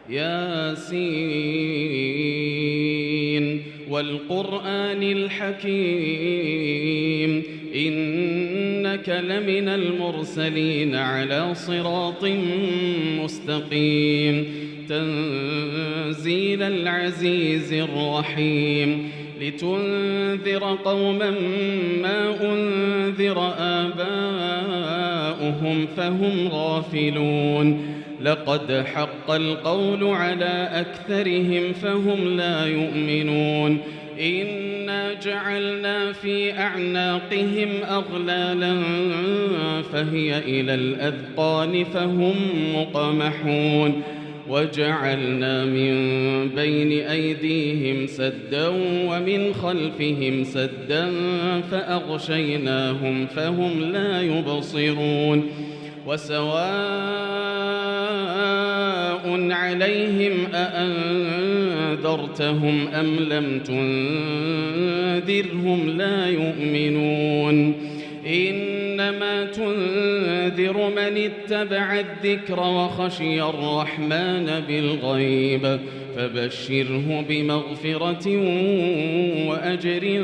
ياسين والقرآن الحكيم إنك لمن المرسلين على صراط مستقيم تنزيل العزيز الرحيم لتنذر قوما ما أنذر آباؤهم فهم غافلون لقد حق القول على أكثرهم فهم لا يؤمنون إنا جعلنا في أعناقهم أغلالا فهي إلى الأذقان فهم مقمحون وجعلنا من بين أيديهم سدا ومن خلفهم سدا فأغشيناهم فهم لا يبصرون وسواء عليهم أأنذرتهم أم لم تنذرهم لا يؤمنون إنما تنذر من اتبع الذكر وخشي الرحمن بالغيب فبشره بمغفرة وأجر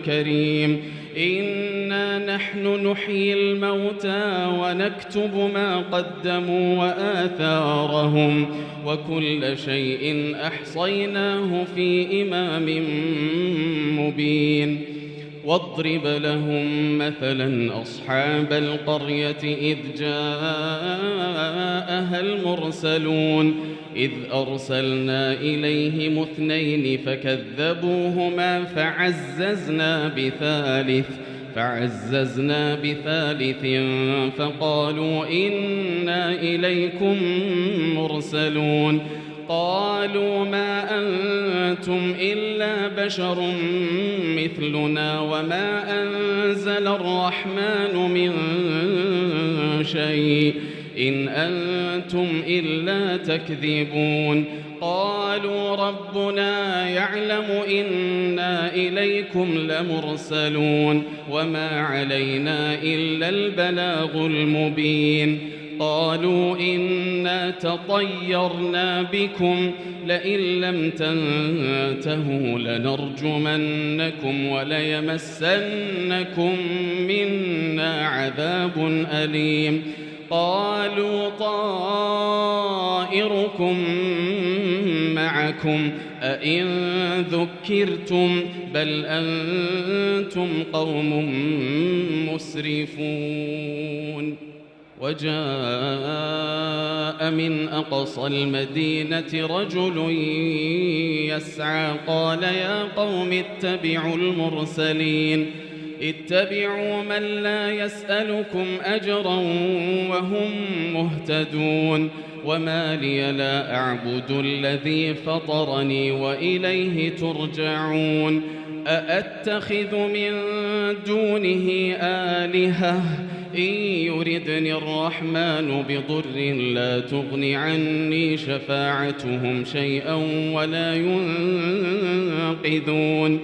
كريم إنا نحن نحيي الموتى ونكتب ما قدموا وآثارهم وكل شيء أحصيناه في إمام مبين واضرب لهم مثلا أصحاب القرية إذ جاءها المرسلون إذ أرسلنا إليهم اثنين فكذبوهما فعززنا بثالث فقالوا إنا إليكم مرسلون قالوا ما أنتم إلا بشر مثلنا وما أنزل الرحمن من شيء إن أنتم إلا تكذبون قالوا ربنا يعلم إنا إليكم لمرسلون وما علينا إلا البلاغ المبين قالوا إنا تطيرنا بكم لئن لم تنتهوا لنرجمنكم وليمسنكم منا عذاب أليم قالوا طائركم معكم أئن ذكرتم بل أنتم قوم مسرفون وجاء من أقصى المدينة رجل يسعى قال يا قوم اتبعوا المرسلين اتبعوا من لا يسألكم أجرا وهم مهتدون وما لي لا أعبد الذي فطرني وإليه ترجعون أأتخذ من دونه آلهة إن يردني الرحمن بضر لا تغن عني شفاعتهم شيئا ولا ينقذون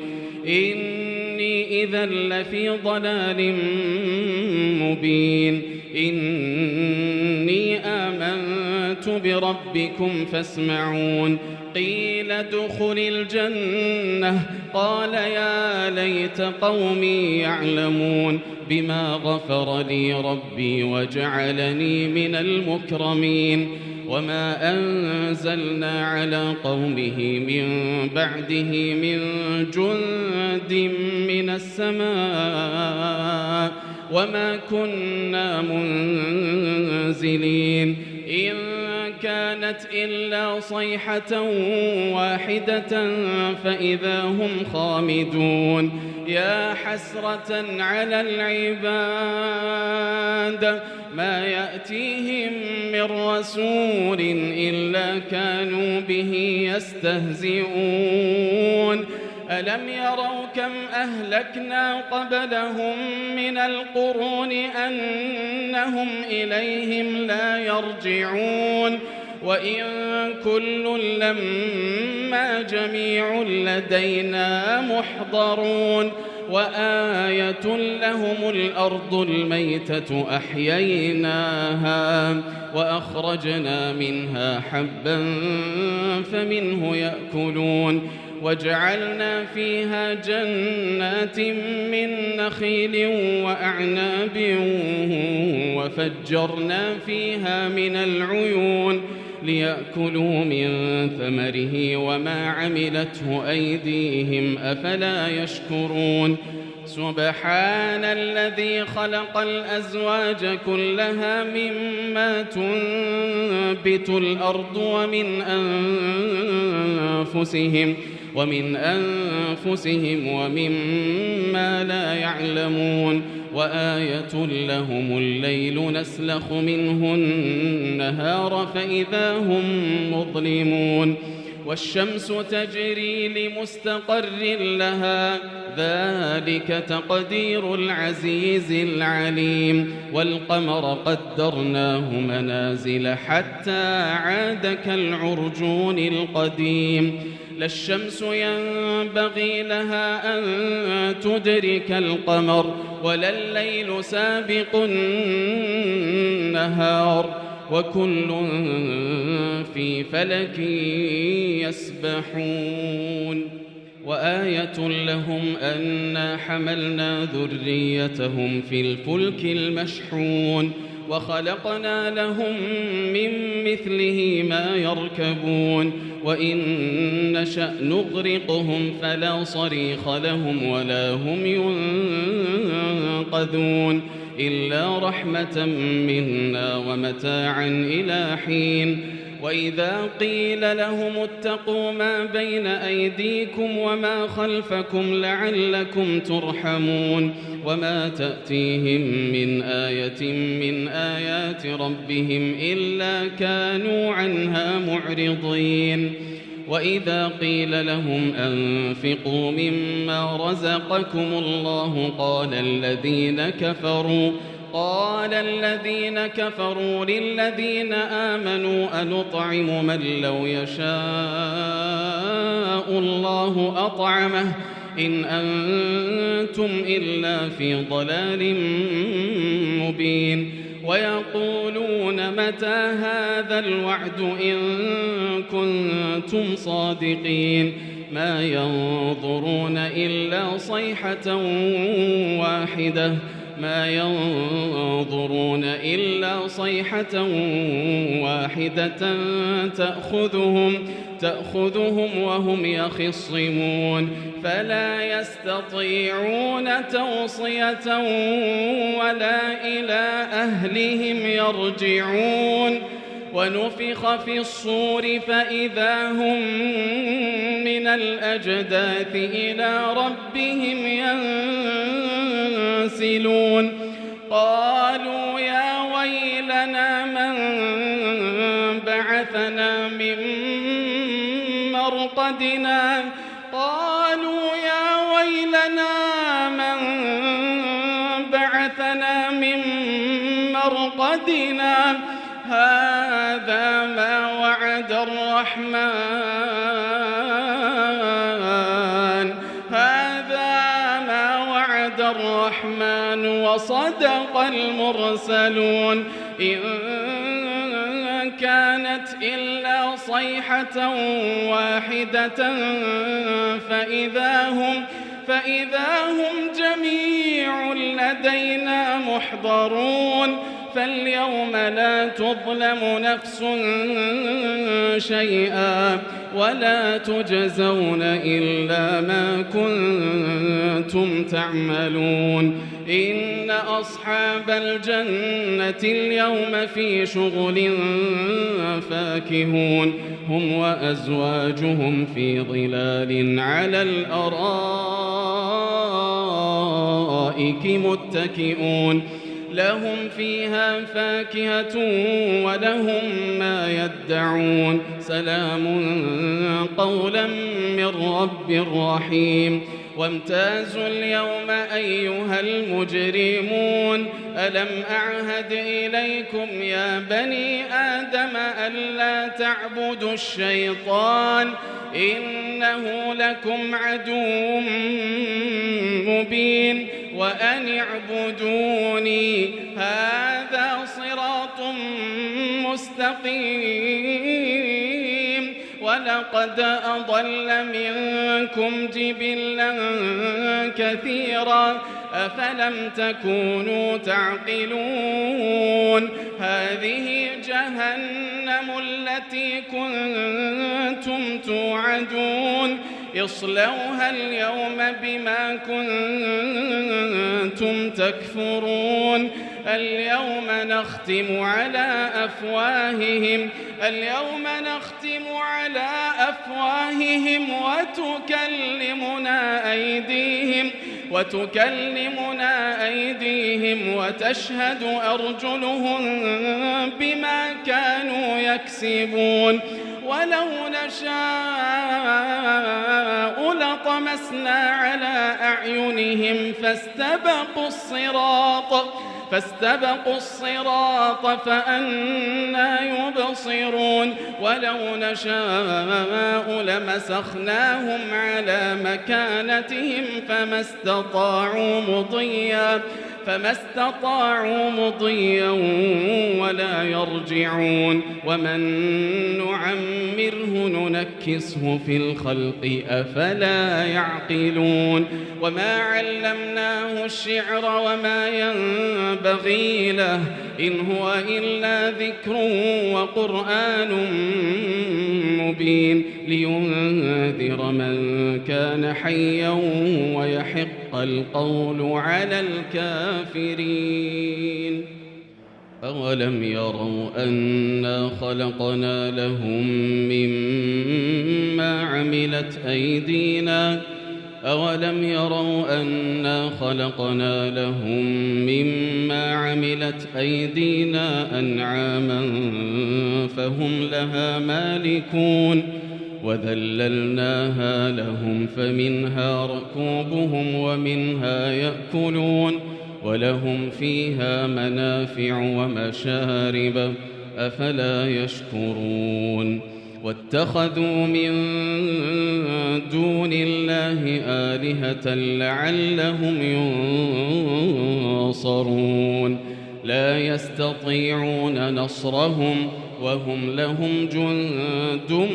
إني إذا لفي ضلال مبين إني آمنت بربكم فاسمعون قيل ادخل الجنة قال يا ليت قومي يعلمون بما غفر لي ربي وجعلني من المكرمين وما أنزلنا على قومه من بعده من جند من السماء وما كنا منزلين إن كانت إلا صيحة واحدة فإذا هم خامدون يا حسرة على العباد ما يأتيهم من رسول إلا كانوا به يستهزئون ألم يروا كم أهلكنا قبلهم من القرون أنهم إليهم لا يرجعون وإن كل لما جميع لدينا محضرون وآية لهم الأرض الميتة أحييناها وأخرجنا منها حبا فمنه يأكلون وجعلنا فيها جنات من نخيل وأعناب وفجرنا فيها من العيون ليأكلوا من ثمره وما عملته أيديهم أفلا يشكرون سبحان الذي خلق الأزواج كلها مما تنبت الأرض ومن أنفسهم ومما لا يعلمون وآية لهم الليل نسلخ منه النهار فإذا هم مظلمون والشمس تجري لمستقر لها ذلك تقدير العزيز العليم والقمر قدرناه منازل حتى عاد كالعرجون القديم لا الشمس ينبغي لها أن تدرك القمر ولا الليل سابق النهار وكل في فلك يسبحون وآية لهم أنا حملنا ذريتهم في الفلك المشحون وخلقنا لهم من مثله ما يركبون وإن نشأ نغرقهم فلا صريخ لهم ولا هم ينقذون إلا رحمة منا ومتاعا إلى حين وإذا قيل لهم اتقوا ما بين أيديكم وما خلفكم لعلكم ترحمون وما تأتيهم من آية من آيات ربهم إلا كانوا عنها معرضين وإذا قيل لهم أنفقوا مما رزقكم الله قال الذين كفروا للذين آمنوا أنطعم من لو يشاء الله أطعمه إن أنتم إلا في ضلال مبين ويقولون متى هذا الوعد إن كنتم صادقين ما ينظرون إلا صيحة واحدة تأخذهم وهم يخصمون فلا يستطيعون توصية ولا إلى أهلهم يرجعون ونفخ في الصور فإذا هم من الأجداث إلى ربهم ينسلون قالوا يا ويلنا من بعثنا من مرقدنا هذا ما وعد الرحمن وصدق المرسلون إن كانت إلا صيحة واحدة فإذا هم جميع لدينا محضرون فاليوم لا تظلم نفس شيئا ولا تجزون إلا ما كنتم تعملون إن أصحاب الجنة اليوم في شغل فاكهون هم وأزواجهم في ظلال على الأرائك متكئون لهم فيها فاكهة ولهم ما يدعون سلام قولا من رب رحيم وامتازوا اليوم أيها المجرمون ألم أعهد إليكم يا بني آدم ألا تعبدوا الشيطان إنه لكم عدو مبين وأن اعبدوني هذا صراط مستقيم ولقد أضل منكم جبلا كثيرا أفلم تكونوا تعقلون هذه جهنم التي كنتم توعدون اصلوها اليوم بما كنتم تكفرون اليوم نختم على أفواههم وتكلمنا أيديهم وتشهد أرجلهم بما كانوا يكسبون ولو نشاء لطمسنا على أعينهم فاستبقوا الصراط فأنى يبصرون ولو نشاء لمسخناهم على مكانتهم فما استطاعوا مضيا ولا يرجعون ومن نعمره ننكسه في الخلق أفلا يعقلون وما علمناه الشعر وما ينبغي له إن هو إلا ذكر وقرآن مبين لينذر من كان حيا ويحق القول على الكافرين أولم يروا أنا خلقنا لهم مما عملت أيدينا أنعاما فهم لها مالكون وذللناها لهم فمنها ركوبهم ومنها يأكلون ولهم فيها منافع ومشارب أفلا يشكرون واتخذوا من دون الله آلهة لعلهم ينصرون لا يستطيعون نصرهم وهم لهم جند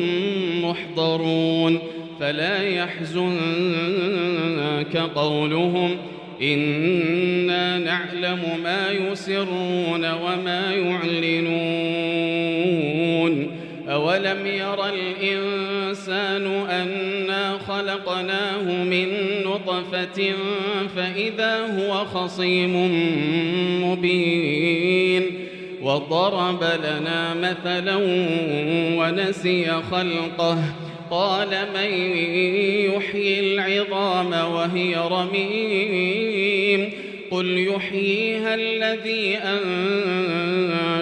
محضرون فلا يحزنك قولهم إنا نعلم ما يسرون وما يعلنون أولم ير الإنسان أنا خلقناه من نطفة فإذا هو خصيم مبين وضرب لنا مثلا ونسي خلقه قال من يحيي العظام وهي رميم قل يحييها الذي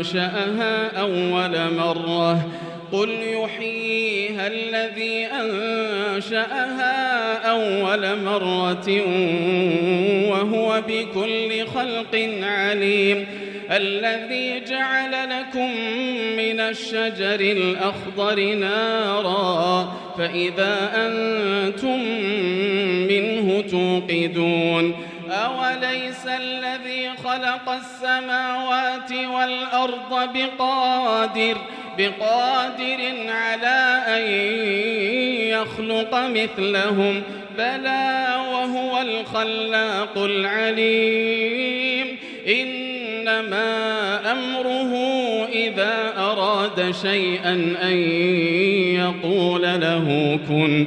أنشأها أول مرة وهو بكل خلق عليم الذي جعل لكم من الشجر الأخضر نارا فإذا أنتم منه توقدون أوليس الذي خلق السماوات والأرض بقادر على أن يخلق مثلهم بلى وهو الخلاق العليم إنما أمره إذا أراد شيئا أن يقول له كن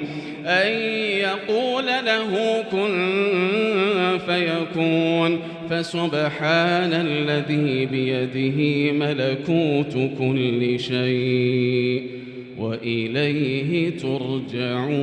فيكون فسبحان الذي بيده ملكوت كل شيء وإليه ترجعون